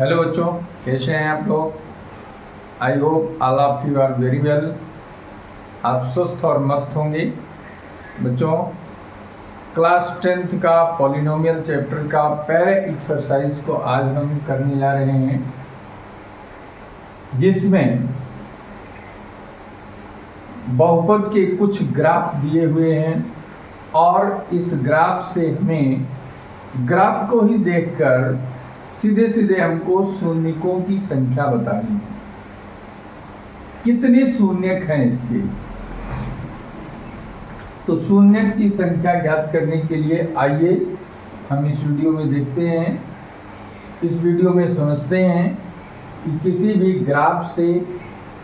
Hello बच्चों, कैसे हैं आप लोग। I hope all of you are very well. आप स्वस्थ और मस्त होंगे। बच्चों, क्लास 10th का पॉलिनोमियल चैप्टर का पहले एक्सरसाइज को आज हम करने जा रहे हैं, जिसमें बहुपद के कुछ ग्राफ दिए हुए हैं और इस ग्राफ से हमें ग्राफ को ही देखकर सीधे सीधे हमको शून्यकों की संख्या बतानी है। कितने शून्यक हैं इसके, तो शून्यक की संख्या ज्ञात करने के लिए आइए हम इस वीडियो में देखते हैं। इस वीडियो में समझते हैं कि किसी भी ग्राफ से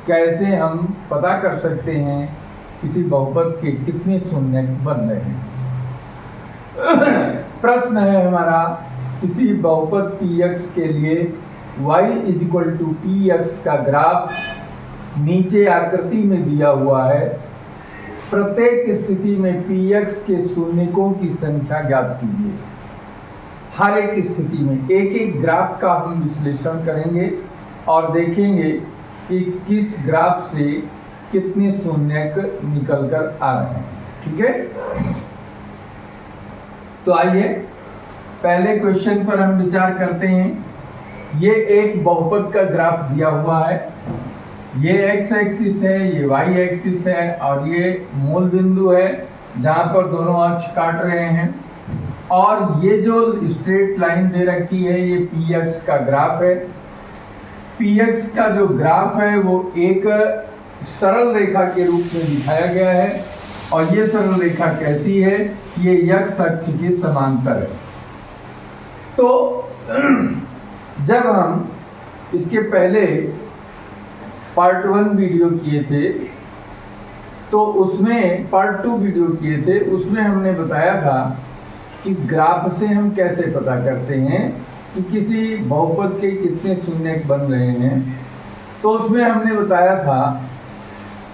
कैसे हम पता कर सकते हैं किसी बहुपद के कितने शून्यक बन रहे हैं। प्रश्न है हमारा, किसी बहुपद px के लिए y = px का ग्राफ नीचे आकृति में दिया हुआ है। प्रत्येक स्थिति में px के शून्यकों की संख्या ज्ञात कीजिए। हर एक स्थिति में एक एक ग्राफ का हम विश्लेषण करेंगे और देखेंगे कि किस ग्राफ से कितने शून्यक निकल कर आ रहे हैं। ठीक है, तो आइए पहले क्वेश्चन पर हम विचार करते हैं। ये एक बहुपद का ग्राफ दिया हुआ है। ये x एक्सिस है, ये y एक्सिस है और ये मूल बिंदु है जहां पर दोनों अक्ष काट रहे हैं। और ये जो स्ट्रेट लाइन दे रखी है ये px का ग्राफ है। px का जो ग्राफ है वो एक सरल रेखा के रूप में दिखाया गया है और ये सरल रेखा कैसी है, ये x अक्ष के समांतर है। तो जब हम इसके पहले पार्ट 1 वीडियो किए थे तो उसमें पार्ट 2 वीडियो किए थे, उसमें हमने बताया था कि ग्राफ से हम कैसे पता करते हैं कि किसी बहुपद के कितने शून्यक बन रहे हैं। तो उसमें हमने बताया था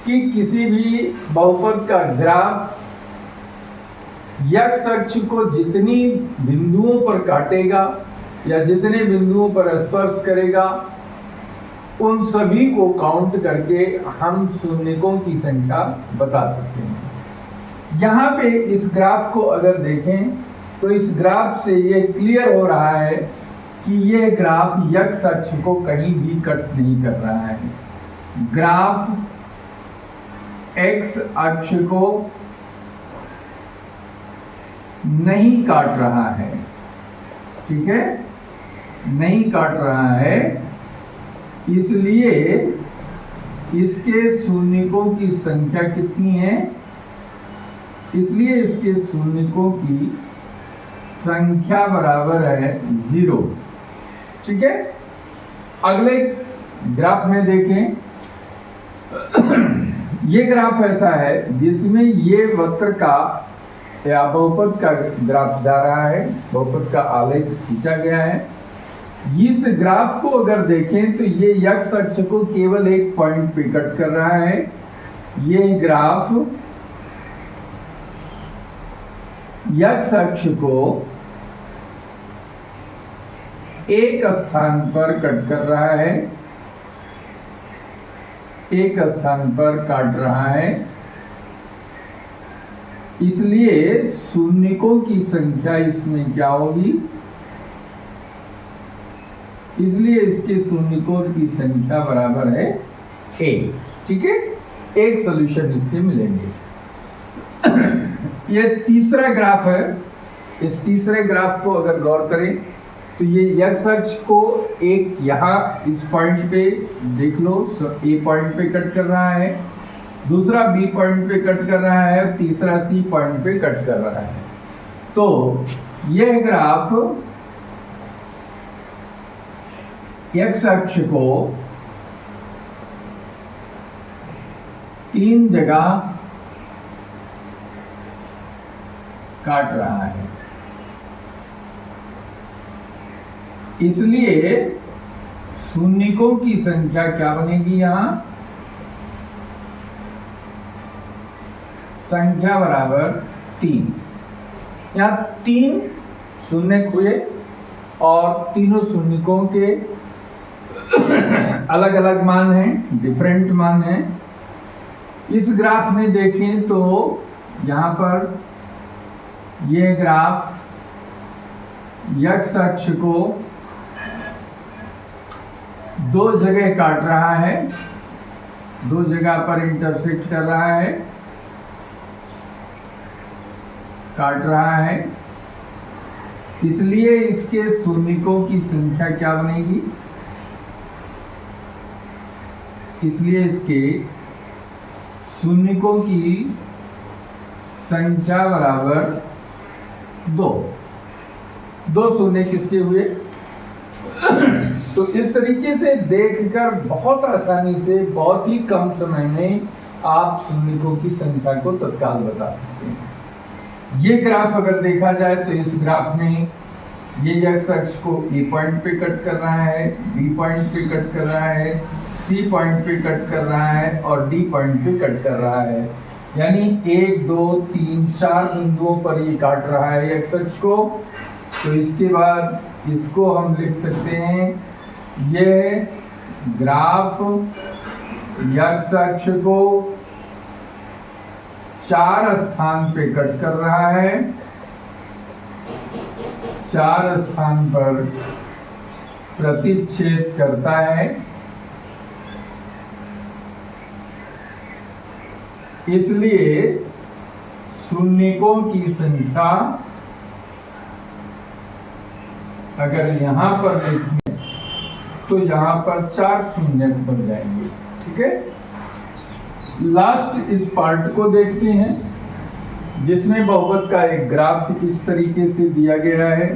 कि किसी भी बहुपद का ग्राफ x अक्ष को जितनी बिंदुओं पर काटेगा या जितने बिंदुओं पर स्पर्श करेगा उन सभी को काउंट करके हम शून्यकों की संख्या बता सकते हैं। यहाँ पे इस ग्राफ को अगर देखें तो इस ग्राफ से ये क्लियर हो रहा है कि ये ग्राफ x अक्ष को कहीं भी कट नहीं कर रहा है। ग्राफ x अक्ष को नहीं काट रहा है। ठीक है, नहीं काट रहा है, इसलिए इसके शून्यकों की संख्या कितनी है, इसलिए इसके शून्यकों की संख्या बराबर है 0। ठीक है, अगले ग्राफ में देखें। ये ग्राफ ऐसा है जिसमें ये वक्र का या बहुपद का ग्राफ जा रहा है, बहुपद का आलेख खींचा गया है। इस ग्राफ को अगर देखें तो ये x अक्ष को केवल एक पॉइंट पे कट कर रहा है। ये ग्राफ x अक्ष को एक स्थान पर कट कर रहा है, एक स्थान पर काट रहा है, इसलिए शून्यकों की संख्या इसमें क्या होगी, इसलिए इसके शून्यकों की संख्या बराबर है 1। ठीक है, एक सॉल्यूशन इसके मिलेंगे। ये तीसरा ग्राफ है। इस तीसरे ग्राफ को अगर गौर करें तो ये x अक्ष को एक यहाँ इस पॉइंट पे देख लो, A पॉइंट पे कट कर रहा है, दूसरा B पॉइंट पे कट कर रहा है, तीसरा C पॉइंट पे कट कर रहा है। तो यह ग्राफ x अक्ष को 3 जगह काट रहा है, इसलिए शून्यकों की संख्या क्या बनेगी, यहां संख्या बराबर 3। यहाँ 3 शून्यक हुए और तीनों शून्यकों के अलग अलग मान हैं, डिफरेंट मान हैं। इस ग्राफ में देखें तो यहाँ पर ये ग्राफ x अक्ष को दो जगह काट रहा है, दो जगह पर इंटरसेक्ट कर रहा है, काट रहा है। इसलिए इसके शून्यकों की संख्या क्या बनेगी? इसलिए इसके शून्यकों की संख्या बराबर 2। 2 शून्य किसके हुए? तो इस तरीके से देखकर बहुत आसानी से, बहुत ही कम समय में आप शून्यकों की संख्या को तत्काल बता सकते हैं। ये ग्राफ अगर देखा जाए तो इस ग्राफ में ये x अक्ष को A पॉइंट पे कट कर रहा है, B पॉइंट पे कट कर रहा है, C पॉइंट पे कट कर रहा है और D पॉइंट पे कट कर रहा है। यानी 1 2 3 4 बिंदुओं पर ये काट रहा है x अक्ष को। तो इसके बाद इसको हम लिख सकते हैं, ये ग्राफ x अक्ष को 4 स्थान पे कट कर रहा है, 4 स्थान पर प्रतिच्छेद करता है। इसलिए शून्यकों की संख्या अगर यहां पर देखें तो यहां पर 4 शून्यक बन जाएंगे। ठीक है, लास्ट इस पार्ट को देखते हैं जिसमें बहुपद का एक ग्राफ इस तरीके से दिया गया है।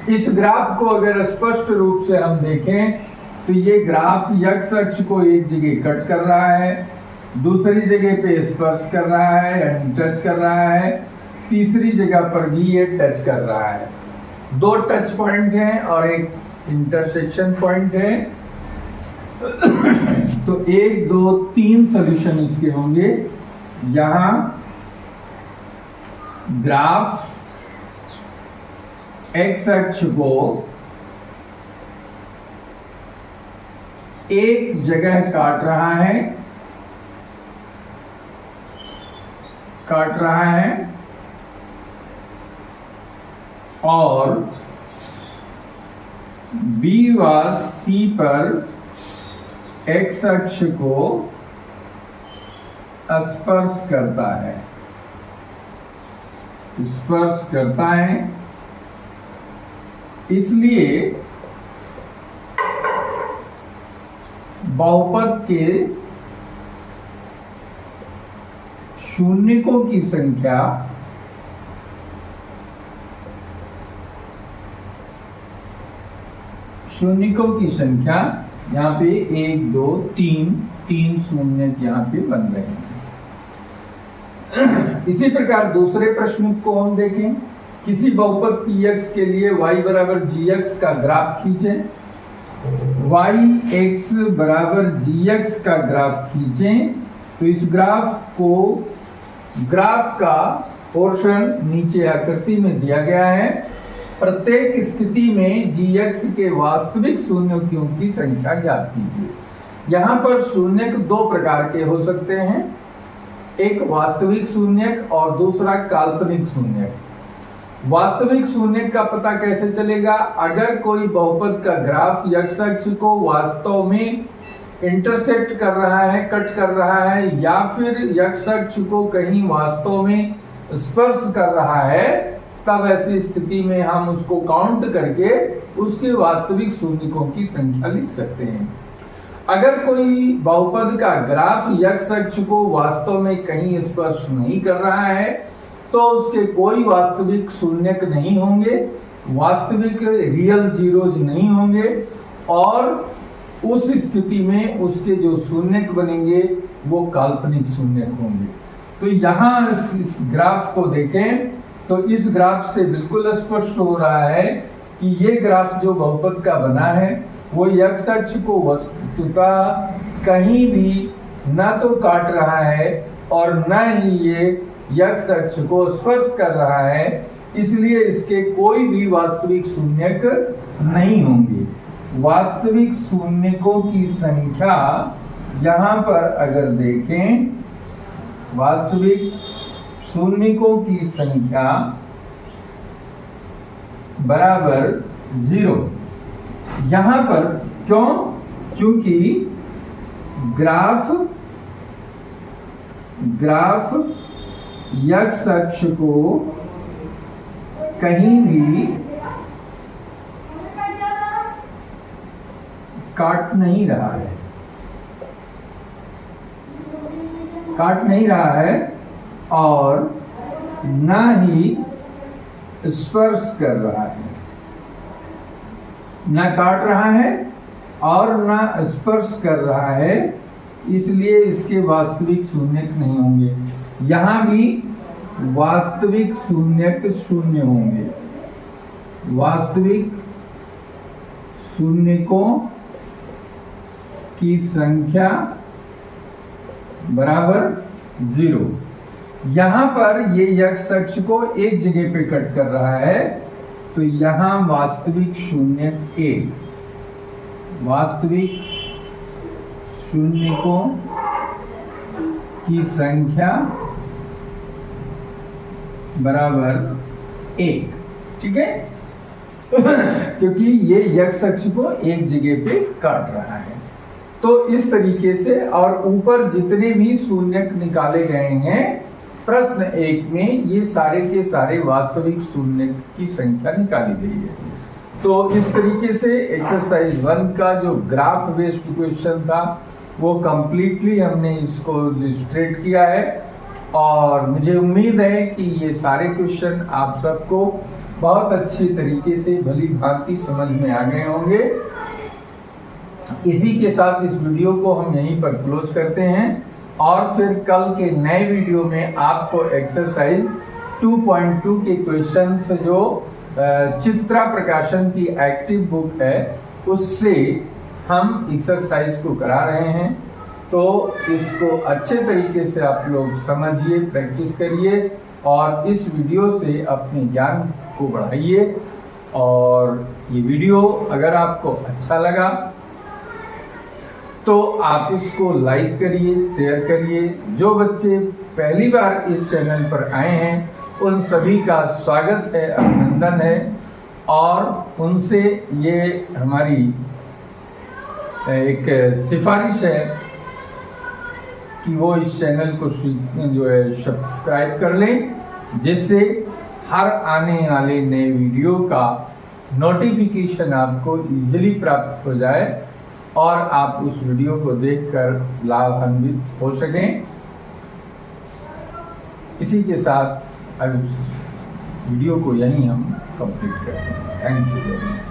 इस ग्राफ को अगर स्पष्ट रूप से हम देखें तो ये ग्राफ x अक्ष को एक जगह कट कर रहा है, दूसरी जगह पे स्पर्श कर रहा है यानी टच कर रहा है, तीसरी जगह पर भी ये टच कर रहा है। 2 टच पॉइंट हैं और एक इंटरसेक्शन पॉइंट है। तो 1 2 3 सॉल्यूशन इसके होंगे। यहां ग्राफ x अक्ष को एक जगह काट रहा है और B व C पर x अक्ष को स्पर्श करता है। इसलिए बहुपद के शून्यकों की संख्या यहाँ पे 1 2 3 शून्य यहाँ पे बन रहे हैं। इसी प्रकार दूसरे प्रश्न को हम देखें। किसी बहुपद px के लिए y बराबर gx का ग्राफ खींचें। yx बराबर gx का ग्राफ खींचें तो इस ग्राफ का पोर्शन नीचे आकृति में दिया गया है। प्रत्येक स्थिति में gx के वास्तविक शून्यकों की संख्या ज्ञात कीजिए। यहाँ पर शून्यक 2 प्रकार के हो सकते हैं, एक वास्तविक शून्यक और दूसरा काल्पनिक शून्यक। वास्तविक शून्यक का पता कैसे चलेगा? अगर कोई बहुपद का ग्राफ x अक्ष को वास्तव में इंटरसेक्ट कर रहा है, कट कर रहा है, या फिर x अक्ष को कहीं वास्तव में स्पर्श कर रहा है, तब ऐसी स्थिति में हम उसको काउंट करके उसके वास्तविक शून्यकों की संख्या लिख सकते हैं। अगर कोई बहुपद का ग्राफ x अक्ष को वास्तव में कहीं स्पर्श नहीं कर रहा है तो उसके कोई वास्तविक शून्यक नहीं होंगे, वास्तविक रियल जीरोज नहीं होंगे, और उस स्थिति में उसके जो शून्यक बनेंगे वो काल्पनिक शून्यक होंगे। तो यहाँ इस ग्राफ को देखें तो इस ग्राफ से बिल्कुल स्पष्ट हो रहा है कि ये ग्राफ जो बहुपद का बना है वो x अक्ष को वस्तुतः कहीं भी न तो काट रहा है और न ही ये x अक्ष को स्पर्श कर रहा है, इसलिए इसके कोई भी वास्तविक शून्यक नहीं होंगे। वास्तविक शून्यकों की संख्या, यहां पर अगर देखें वास्तविक शून्यकों की संख्या बराबर 0। यहां पर क्यों? क्योंकि ग्राफ x अक्ष को कहीं भी काट नहीं रहा है और न ही स्पर्श कर रहा है, न काट रहा है और न स्पर्श कर रहा है, इसलिए इसके वास्तविक शून्यक नहीं होंगे। यहां भी वास्तविक शून्यक शून्य होंगे। वास्तविक शून्यकों की संख्या बराबर 0। यहां पर ये x अक्ष को एक जगह पे कट कर रहा है, तो यहां वास्तविक शून्यक 1, वास्तविक शून्यकों की संख्या बराबर 1। ठीक है क्योंकि ये x अक्ष को एक जगह पे काट रहा है। तो इस तरीके से, और ऊपर जितने भी शून्यक निकाले गए हैं प्रश्न 1 में, ये सारे के सारे वास्तविक शून्यक की संख्या निकाली गई है। तो इस तरीके से एक्सरसाइज 1 का जो ग्राफ बेस्ड क्वेश्चन था वो कंप्लीटली हमने इसको इलस्ट्रेट किया है, और मुझे उम्मीद है कि ये सारे क्वेश्चन आप सबको बहुत अच्छी तरीके से भली भांति समझ में आ गए होंगे। इसी के साथ इस वीडियो को हम यहीं पर क्लोज करते हैं, और फिर कल के नए वीडियो में आपको एक्सरसाइज 2.2 के क्वेश्चंस जो चित्रा प्रकाशन की एक्टिव बुक है उससे हम एक्सरसाइज को करा रहे हैं। तो इसको अच्छे तरीके से आप लोग समझिए, प्रैक्टिस करिए और इस वीडियो से अपने ज्ञान को बढ़ाइए। और ये वीडियो अगर आपको अच्छा लगा तो आप इसको लाइक करिए, शेयर करिए। जो बच्चे पहली बार इस चैनल पर आए हैं उन सभी का स्वागत है, अभिनंदन है, और उनसे ये हमारी एक सिफारिश है कि वो इस चैनल को जो है सब्सक्राइब कर लें, जिससे हर आने वाले नए वीडियो का नोटिफिकेशन आपको इजीली प्राप्त हो जाए और आप उस वीडियो को देखकर लाभान्वित हो सकें। इसी के साथ अब वीडियो को यहीं हम कंप्लीट करते हैं। Thank you very much.